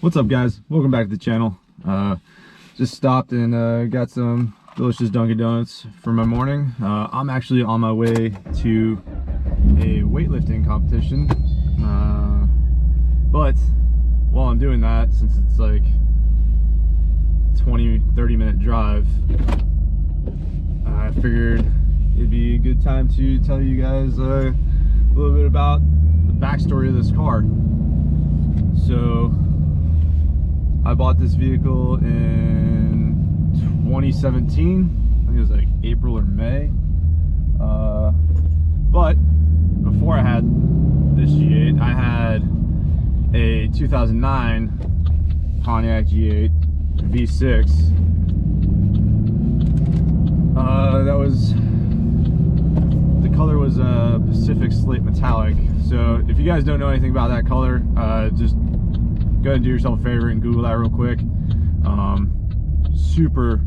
What's up, guys? Welcome back to the channel. Just stopped and got some delicious Dunkin' Donuts for my morning. I'm actually on my way to a weightlifting competition, but while I'm doing that, since it's like 20-30 minute drive, I figured it'd be a good time to tell you guys a little bit about the backstory of this car. So I bought this vehicle in 2017. I think it was like April or May. But before I had this G8, I had a 2009 Pontiac G8 V6. The color was a Pacific Slate Metallic. So if you guys don't know anything about that color, just go ahead and do yourself a favor and Google that real quick. Super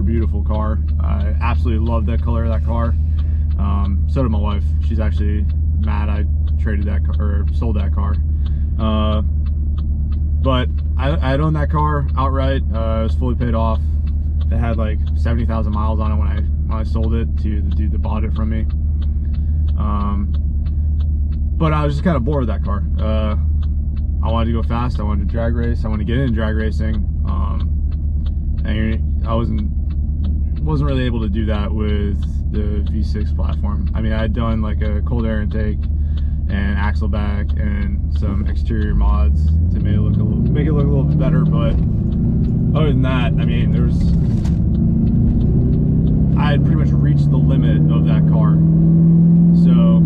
beautiful car. I absolutely love that color of that car. So did my wife. She's actually mad I traded that car, or sold that car. But I'd owned that car outright. It was fully paid off. It had like 70,000 miles on it when I sold it to the dude that bought it from me. But I was just kind of bored with that car. I wanted to go fast. I wanted to drag race. I wanted to get into drag racing. And I wasn't really able to do that with the V6 platform. I mean, I had done like a cold air intake and axle back and some exterior mods to make it look a little bit better. But other than that, I mean, I had pretty much reached the limit of that car. So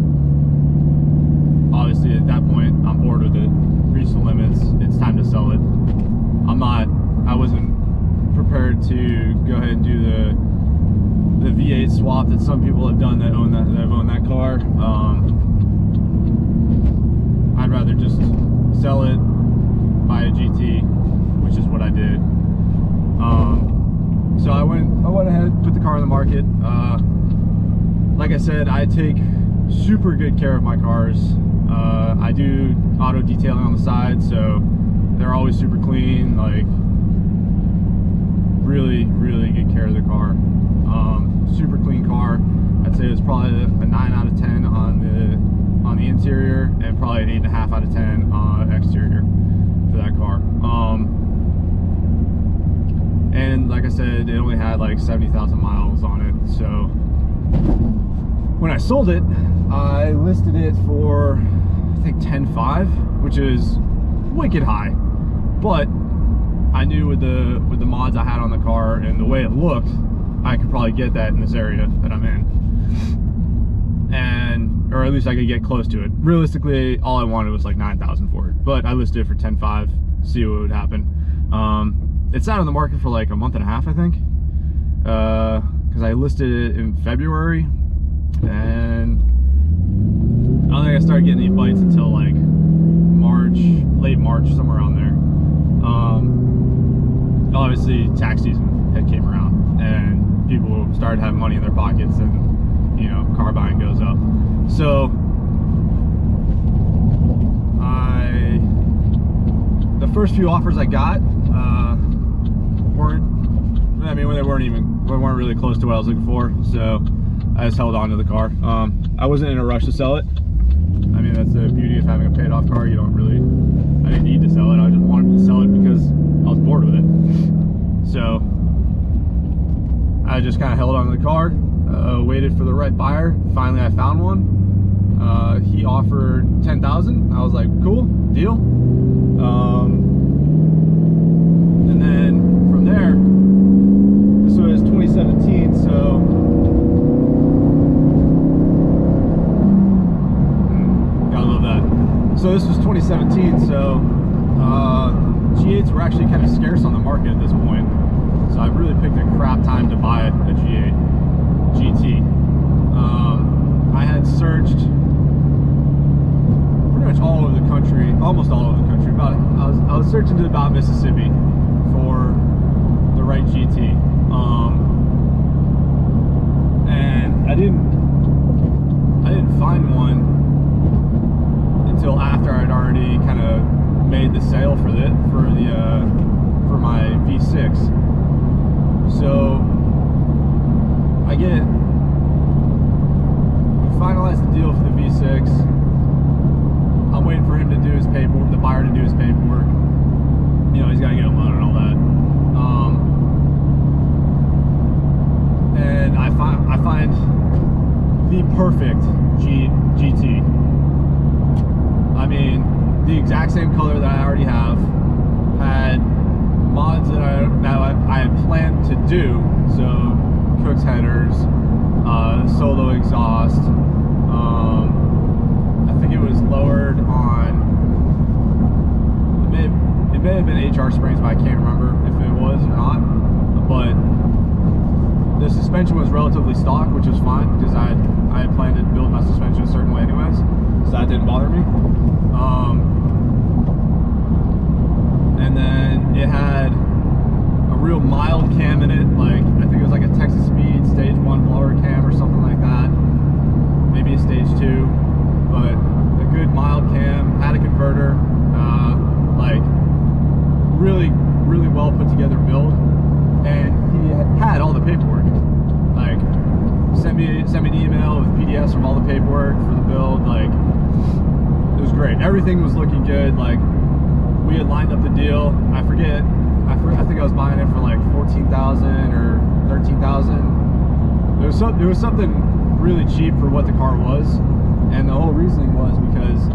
obviously at that point, I'm bored with it. Reached the limits. It's time to sell it. I wasn't prepared to go ahead and do the V8 swap that some people have done that have owned that car. I'd rather just sell it, buy a GT, which is what I did. So I went ahead, put the car on the market. Like I said, I take super good care of my cars. I do auto detailing on the side, so they're always super clean. Like, really good care of the car. Super clean car. I'd say it's probably a 9 out of 10 on the interior, and probably an 8.5 out of 10 on exterior for that car. And like I said, it only had like 70,000 miles on it. So when I sold it, I listed it for I think 10.5, which is wicked high. But I knew with the mods I had on the car and the way it looked, I could probably get that in this area that I'm in, or at least I could get close to it. Realistically, all I wanted was like 9,000 for it, but I listed it for 10.5, see what would happen. It sat on the market for like a month and a half, I think, because I listed it in February, and I don't think I started getting any bites until like late March, somewhere around there. Obviously tax season had came around and people started having money in their pockets, and you know, car buying goes up. So the first few offers I got they weren't really close to what I was looking for, so I just held on to the car. I wasn't in a rush to sell it. I mean, that's the beauty of having a paid off car. I didn't need to sell it. I just wanted to sell it because I was bored with it. So I just kind of held on to the car, waited for the right buyer. Finally, I found one. He offered 10,000. I was like, cool, deal. And then from there, this was 2017, so gotta love that. So this was 2017, so G8s were actually kind of scarce on the market at this point. So I really picked a crap time to buy a G8 GT. I had searched pretty much all over the country, almost all over the country. I was searching to about Mississippi for the right GT, and I didn't find one until after I'd already kind of made the sale for the perfect GT. I mean, the exact same color that I already have, had mods that I had planned to do, so Cook's headers, solo exhaust, I think it was lowered on, it may have been HR springs, but I can't remember if it was or not, but the suspension was relatively stock, which was fine, because I had planned to build my suspension a certain way anyways, so that didn't bother me. And then it had a real mild cam in it, like I think it was like a Texas Speed stage 1 blower cam or something like that, maybe a stage 2, but a good mild cam, had a converter, like really well put together build, and he had all the paperwork, like sent me an email with PDFs of all the paperwork for the build. Like, it was great, everything was looking good. Like, we had lined up the deal. I think I was buying it for like $14,000 or $13,000. It was something really cheap for what the car was, and the whole reasoning was because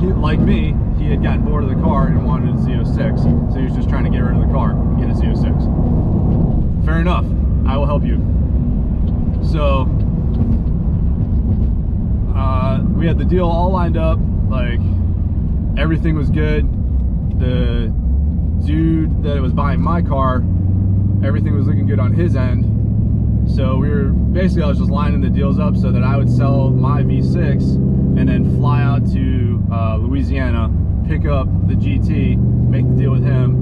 he, like me, he had gotten bored of the car and wanted a Z06, so he was just trying to get rid of the car and get a Z06. Fair enough, I will help you. So we had the deal all lined up, like everything was good. The dude that was buying my car, everything was looking good on his end. So I was just lining the deals up so that I would sell my V6 and then fly out to Louisiana, pick up the GT, make the deal with him,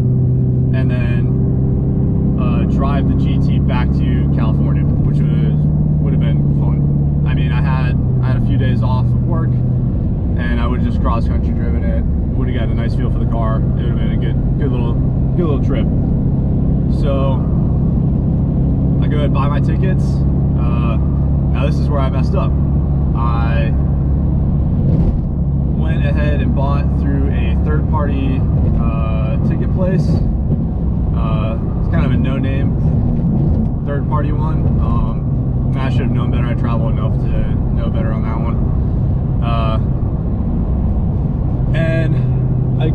and then drive the GT back to California, which would have been fun. I mean, I had a few days off of work, and I would have just cross country driven it. Would have got a nice feel for the car. It would have been a good little trip. So I go ahead and buy my tickets. Now this is where I messed up. I went ahead and bought through a third-party ticket place. It's kind of a no-name third-party one. I should have known better. I travel enough to know better on that one. And I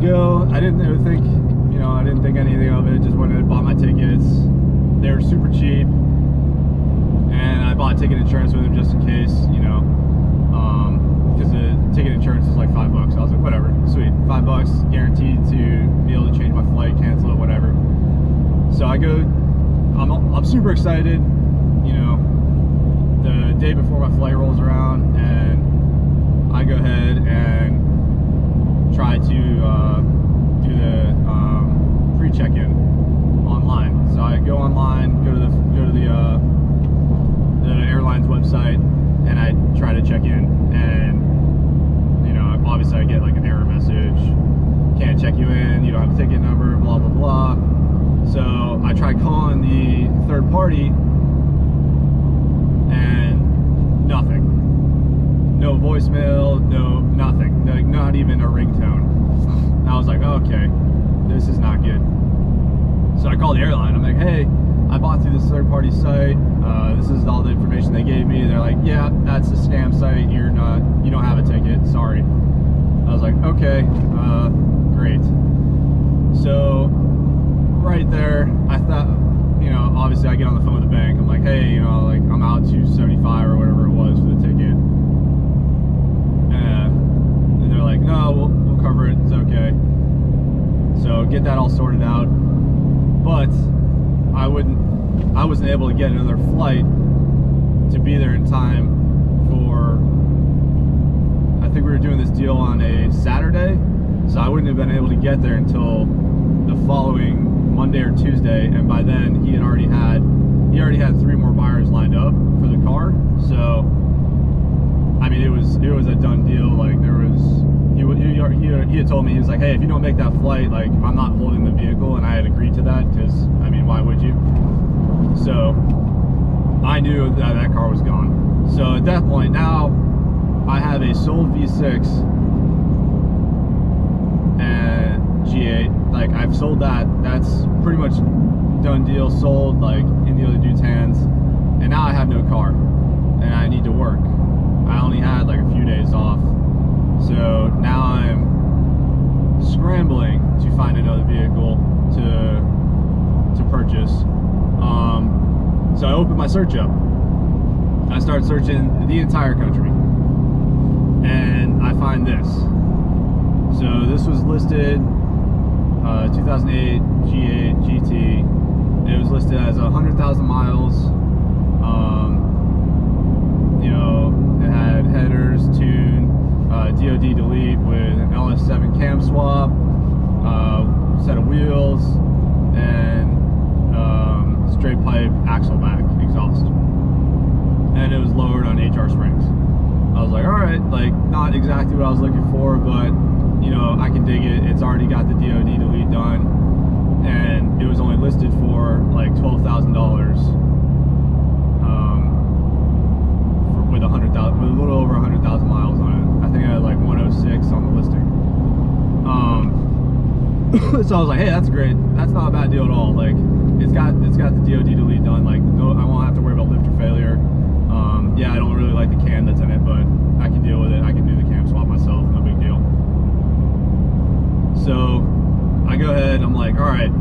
didn't think anything of it. Just went and bought my tickets. They were super cheap, and I bought ticket insurance with them just in case, because the ticket insurance is like $5. So I was like, whatever, sweet, $5 guaranteed to be able to change my flight, cancel it, whatever. So I go, I'm super excited, the day before my flight rolls around, and I go ahead and try to do the pre-check-in online. So I go online, go to the airline's website, and I try to check in, and obviously I get like an error message, can't check you in, you don't have a ticket number, blah blah blah. So I try calling the third party, and nothing. No voicemail, no nothing, like not even a ringtone. I was like, okay, this is not good. So I called the airline. I'm like, hey, I bought through this third-party site. This is all the information they gave me. They're like, yeah, that's a scam site. You don't have a ticket. Sorry. I was like, okay, great. So right there, I thought, obviously I get on the phone with the bank. I'm like, hey, like I'm out $275 or whatever it was for the ticket. And they're like, no, we'll cover it. It's okay. So get that all sorted out. But I wasn't able to get another flight to be there in time for, I think we were doing this deal on a Saturday, so I wouldn't have been able to get there until the following Monday or Tuesday, and by then he already had 3 more buyers lined up for the car. So I mean, it was a done deal. Like, he had told me, he was like, hey, if you don't make that flight, like, I'm not holding the vehicle, and I had agreed to that because, I mean, why would you? So I knew that car was gone. So at that point, now I have a sold V6 and G8. Like, I've sold that. That's pretty much done deal, sold, like, in the other dude's hands. And now I have no car, and I need to work. I only had like a few days off. So now I'm scrambling to find another vehicle to purchase. So I opened my search up. I started searching the entire country, and I find this. So this was listed 2008 G8 GT. It was listed as 100,000 miles. You know, it had headers, tune, DOD delete with an LS7 cam swap, set of wheels, and straight pipe axle back exhaust. And it was lowered on HR springs. I was like, all right, like not exactly what I was looking for, but you know, I can dig it. It's already got the DOD delete done, and it was only listed for like $12,000 with 100,000, with a little over 100,000 miles on it. I think I had like 106 on the listing. So I was like, hey, that's great. That's not a bad deal at all. Like, it's got the DOD delete done. Like, no, I won't have to worry about lifter failure. Yeah, I don't really like the cam that's in it, but I can deal with it. I can do the cam swap myself. No big deal. So I go ahead. I'm like, all right.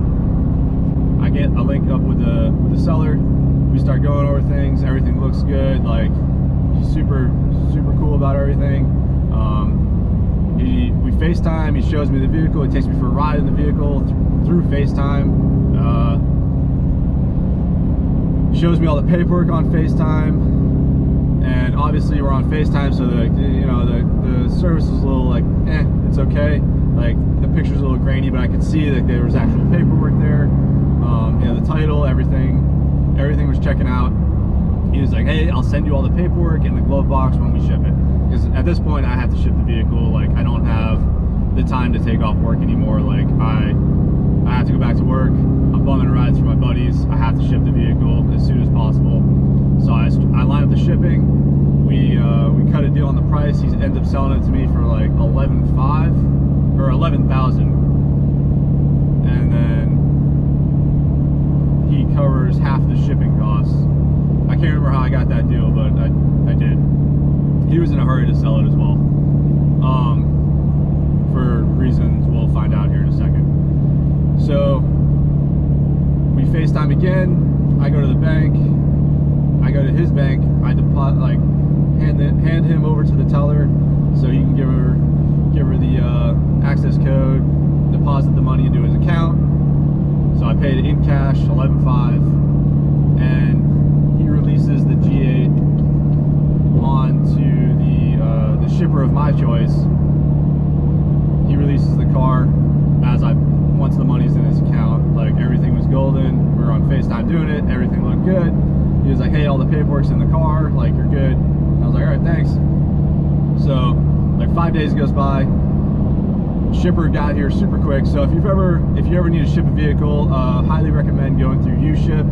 I link up with the seller. We start going over things. Everything looks good. Like, he's super cool about everything. We FaceTime. He shows me the vehicle. He takes me for a ride in the vehicle through FaceTime. Shows me all the paperwork on FaceTime. And obviously we're on FaceTime, so the service is a little like, it's okay. Like, the picture's a little grainy, but I could see that there was actual paperwork there. You know, the title, everything was checking out. He was like, hey, I'll send you all the paperwork in the glove box when we ship it. Because at this point, I have to ship the vehicle. Like, I don't have the time to take off work anymore. Like, I have to go back to work. I'm bumming rides for my buddies. I have to ship the vehicle as soon as possible. So I line up the shipping. We cut a deal on the price. He ends up selling it to me for like $11,500 or $11,000, and then he covers half the shipping costs. I can't remember how I got that deal, but I did. He was in a hurry to sell it as well, for reasons we'll find out here in a second. So we FaceTime again. I go to the bank. I go to his bank. I deposit, like, hand him over to the teller so he can give her the access code, deposit the money into his account. So I paid it in cash, $11,500, and he releases the G8 onto the shipper of my choice. He releases the car once the money's in his account. Like, everything was golden. We were on FaceTime doing it. Everything looked good. He was like, hey, all the paperwork's in the car. Like, you're good. I was like, all right, thanks. So, like, 5 days goes by. Shipper got here super quick. So if you ever need to ship a vehicle, highly recommend going through UShip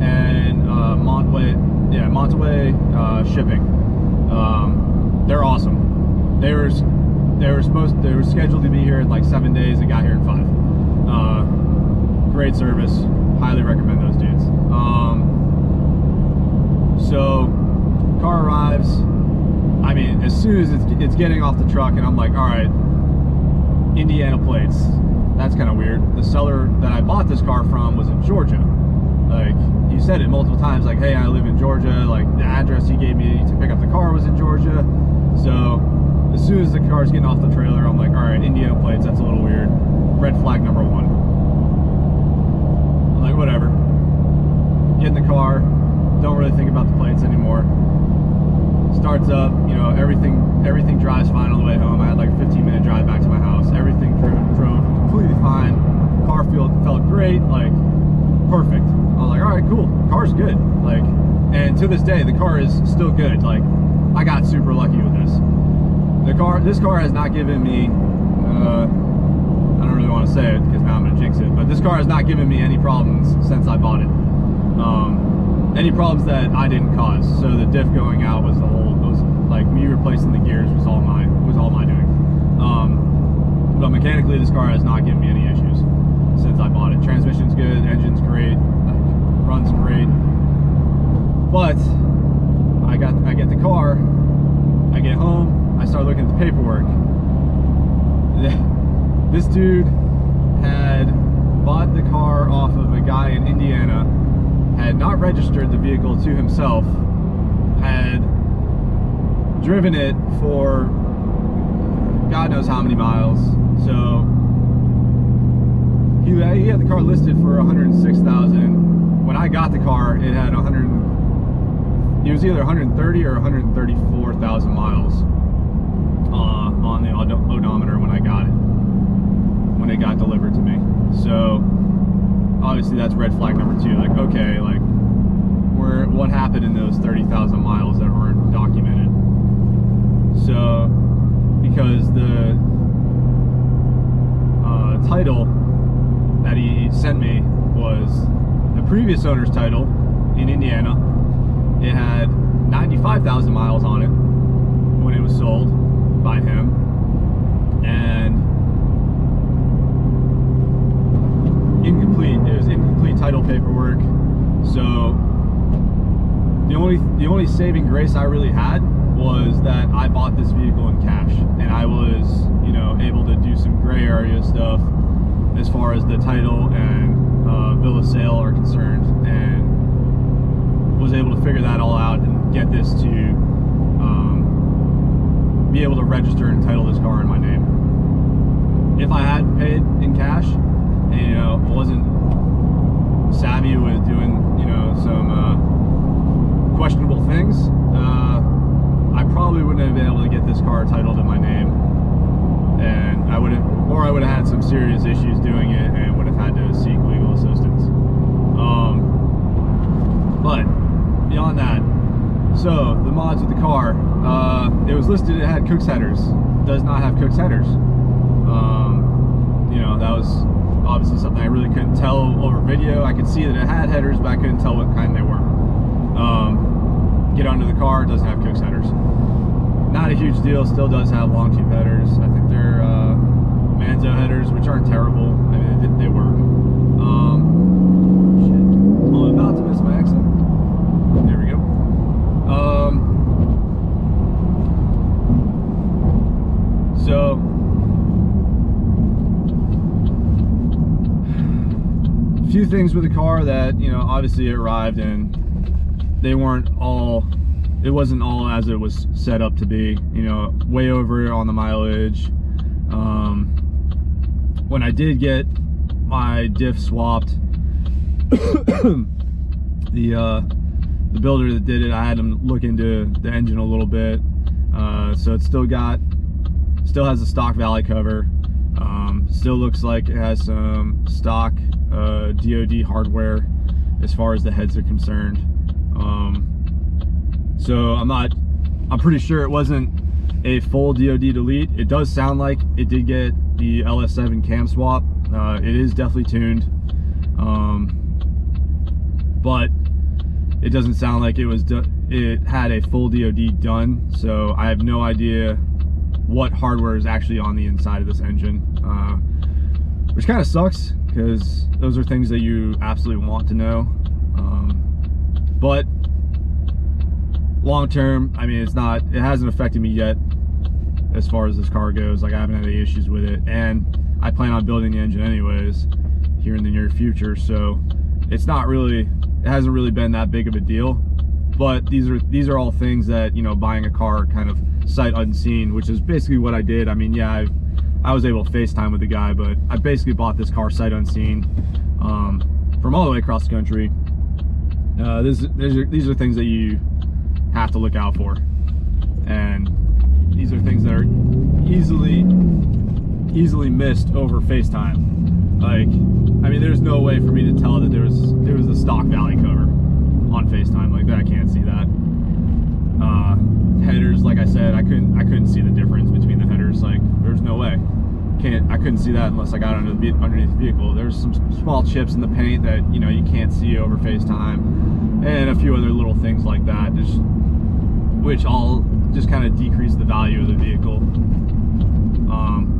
and Montway shipping. They're awesome. They were scheduled to be here in like 7 days. They got here in 5. Great service. Highly recommend those dudes. So car arrives. I mean, as soon as it's getting off the truck, and I'm like, all right, Indiana plates. That's kind of weird. The seller that I bought this car from was in Georgia. Like, he said it multiple times, like, hey, I live in Georgia. Like, the address he gave me to pick up the car was in Georgia. So as soon as the car's getting off the trailer, I'm like, all right, Indiana plates, that's a little weird. Red flag number 1. I'm like, whatever. Get in the car, don't really think about the plates anymore. Starts up, you know, everything drives fine on the way home. I had like a 15-minute drive back to my house. Everything drove completely fine. Car felt great, like, perfect. I was like, all right, cool. Car's good. Like, and to this day, the car is still good. Like, I got super lucky with this. This car has not given me, I don't really want to say it because now I'm going to jinx it, but this car has not given me any problems since I bought it. Any problems that I didn't cause. So the diff going out was like me replacing the gears was all my doing. But mechanically, this car has not given me any issues since I bought it. Transmission's good, engine's great, runs great. But I get the car, paperwork. This dude had bought the car off of a guy in Indiana, had not registered the vehicle to himself, had driven it for God knows how many miles. So he had the car listed for $106,000. When I got the car, it had it was either 130 or 134,000 miles on the odometer when I got it, when it got delivered to me. So obviously that's red flag number 2. Like, okay, like what happened in those 30,000 miles that weren't documented? So because the title that he sent me was the previous owner's title in Indiana. It had 95,000 miles on it when it was sold by him, and incomplete. It was incomplete title paperwork. So the only saving grace I really had was that I bought this vehicle in cash, and I was, you know, able to do some gray area stuff as far as the title and bill of sale are concerned, and was able to figure that all out and get this to be able to register and title this car in my name. If I had paid in cash and, you know, wasn't savvy with doing, you know, some questionable things, I probably wouldn't have been able to get this car titled in my name, and I would have had some serious issues doing it and would have had to seek legal assistance. But beyond that, so the mods with the car, it was listed, it had Cook's headers. It does not have Cook's headers. You know, that was obviously something I really couldn't tell over video. I could see that it had headers, but I couldn't tell what kind they were. Get onto the car, it doesn't have Cook's headers. Not a huge deal, still does have long tube headers. I think they're Manzo headers, which aren't terrible. I mean, they work. Shit. Well, I'm about to miss my exit. There we go. So a few things with the car that, you know, obviously it arrived and they weren't all, it wasn't all as it was set up to be, you know, way over on the mileage. When I did get my diff swapped, the builder that did it, I had him look into the engine a little bit. So it still has a stock valley cover. Still looks like it has some stock DOD hardware as far as the heads are concerned. So I'm pretty sure it wasn't a full DOD delete. It does sound like it did get the LS7 cam swap. It is definitely tuned, but it doesn't sound like it had a full DOD done. So I have no idea what hardware is actually on the inside of this engine, which kind of sucks because those are things that you absolutely want to know. But long term, I mean, it hasn't affected me yet as far as this car goes. Like, I haven't had any issues with it, and I plan on building the engine anyways here in the near future, so it hasn't really been that big of a deal. But these are all things that, you know, buying a car kind of sight unseen, which is basically what I did. I mean, yeah, I was able to FaceTime with the guy, but I basically bought this car sight unseen from all the way across the country. These are things that you have to look out for, and these are things that are easily missed over FaceTime. Like, I mean, there's no way for me to tell that there was a stock valley cover on FaceTime. Like, that I can't see that. Headers, like I said, I couldn't see the difference between the headers. Like, there's no way. I couldn't see that unless I got underneath the vehicle. There's some small chips in the paint that, you know, you can't see over FaceTime, and a few other little things like that, which all just kind of decrease the value of the vehicle.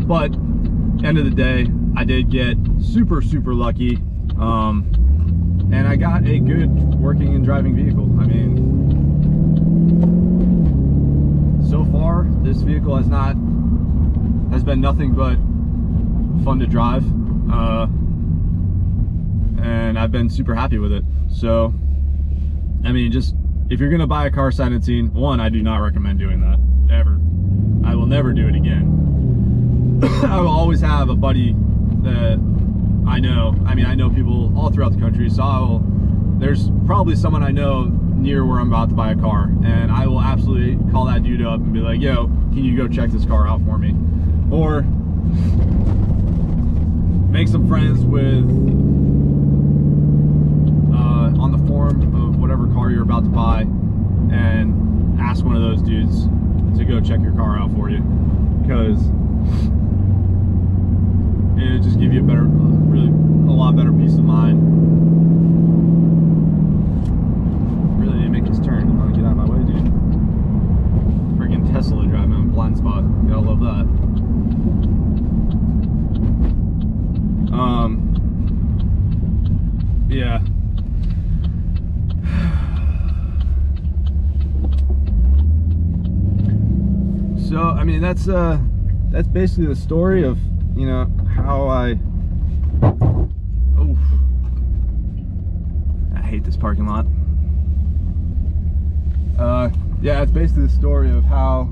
But end of the day, I did get super lucky, and I got a good working and driving vehicle. I mean, so far this vehicle has not has been nothing but fun to drive, and I've been super happy with it. So I mean, just if you're gonna buy a car sight unseen, one, I do not recommend doing that ever. I will never do it again. I will always have a buddy that I know. I mean, I know people all throughout the country, so there's probably someone I know near where I'm about to buy a car, and I will absolutely call that dude up and be like, yo, can you go check this car out for me? Or make some friends with on the forum of whatever car you're about to buy, and ask one of those dudes to go check your car out for you, because it'll just give you a better, really a lot better peace of mind. Really need to make this turn. I'm gonna get out of my way, dude. Freaking Tesla driving in a blind spot. Gotta love that. Yeah. So I mean, that's basically the story of, you know, how I hate this parking lot. Yeah, it's basically the story of how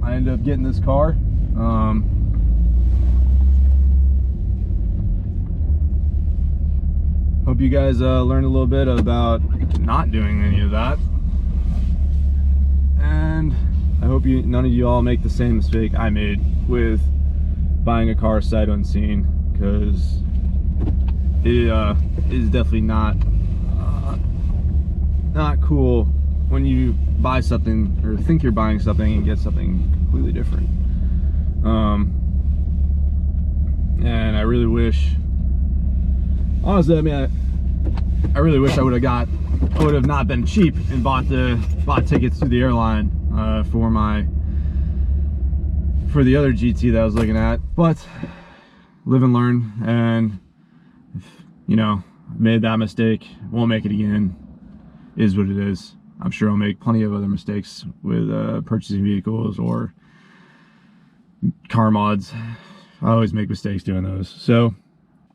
I ended up getting this car. Hope you guys learned a little bit about not doing any of that, and I hope none of you all make the same mistake I made with buying a car sight unseen, because it is definitely not cool when you buy something or think you're buying something and get something completely different. And I really wish, honestly, I mean, I really wish I would have not been cheap and bought tickets to the airline for the other GT that I was looking at. But live and learn, and if, you know, made that mistake, won't make it again, is what it is. I'm sure I'll make plenty of other mistakes with purchasing vehicles or car mods. I always make mistakes doing those. So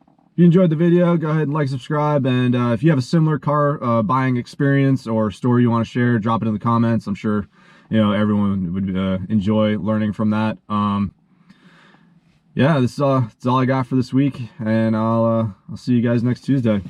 if you enjoyed the video, go ahead and like, subscribe, and if you have a similar car buying experience or story you want to share, drop it in the comments. I'm sure, you know, everyone would enjoy learning from that. Yeah, that's all I got for this week, and I'll see you guys next Tuesday.